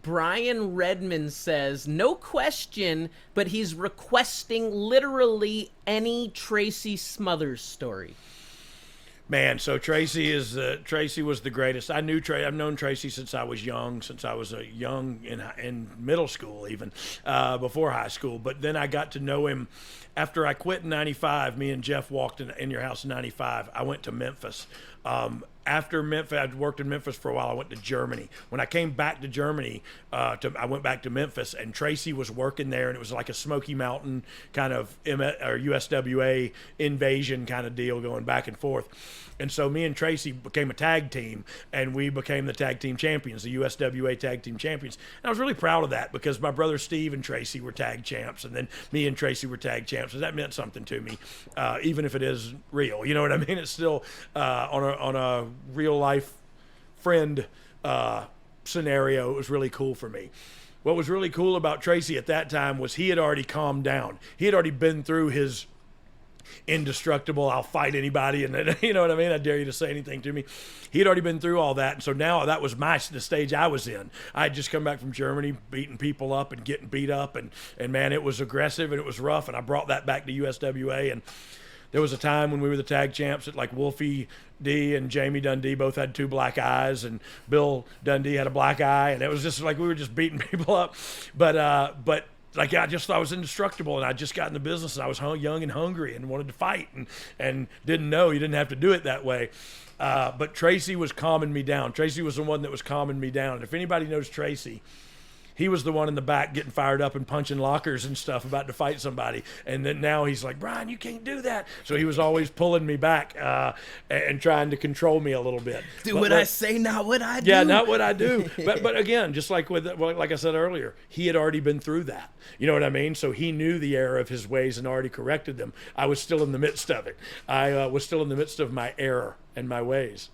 Brian Redmond says, no question, but he's requesting literally any Tracy Smothers story. Man, so Tracy was the greatest. I've known Tracy since I was young, in middle school, even before high school. But then I got to know him after I quit in '95. Me and Jeff walked in your house in '95. I went to Memphis. After Memphis, I'd worked in Memphis for a while. I went to Germany. When I came back to Germany, I went back to Memphis, and Tracy was working there, and it was like a Smoky Mountain kind of USWA invasion kind of deal going back and forth. And so me and Tracy became a tag team, and we became the tag team champions, the USWA tag team champions. And I was really proud of that because my brother Steve and Tracy were tag champs, and then me and Tracy were tag champs. So that meant something to me, even if it is real. You know what I mean? It's still on a real life friend scenario. It was really cool for me. What was really cool about Tracy at that time was he had already calmed down. He had already been through his indestructible, I'll fight anybody, and you know what I mean, I dare you to say anything to me. He had already been through all that, and so now that was the stage I was in. I had just come back from Germany, beating people up and getting beat up, and man, it was aggressive and it was rough, and I brought that back to USWA. And there was a time when we were the tag champs that like Wolfie D and Jamie Dundee both had 2 black eyes, and Bill Dundee had a black eye, and it was just like we were just beating people up. But like I just thought I was indestructible, and I just got in the business, and I was young and hungry and wanted to fight, and didn't know you didn't have to do it that way. But Tracy was calming me down. Tracy was the one that was calming me down. And if anybody knows Tracy, he was the one in the back getting fired up and punching lockers and stuff about to fight somebody. And then now he's like, Brian, you can't do that. So he was always pulling me back and trying to control me a little bit. I say, not what I do. Yeah, not what I do. But again, just like like I said earlier, he had already been through that. You know what I mean? So he knew the error of his ways and already corrected them. I was still in the midst of it. I was still in the midst of my error and my ways.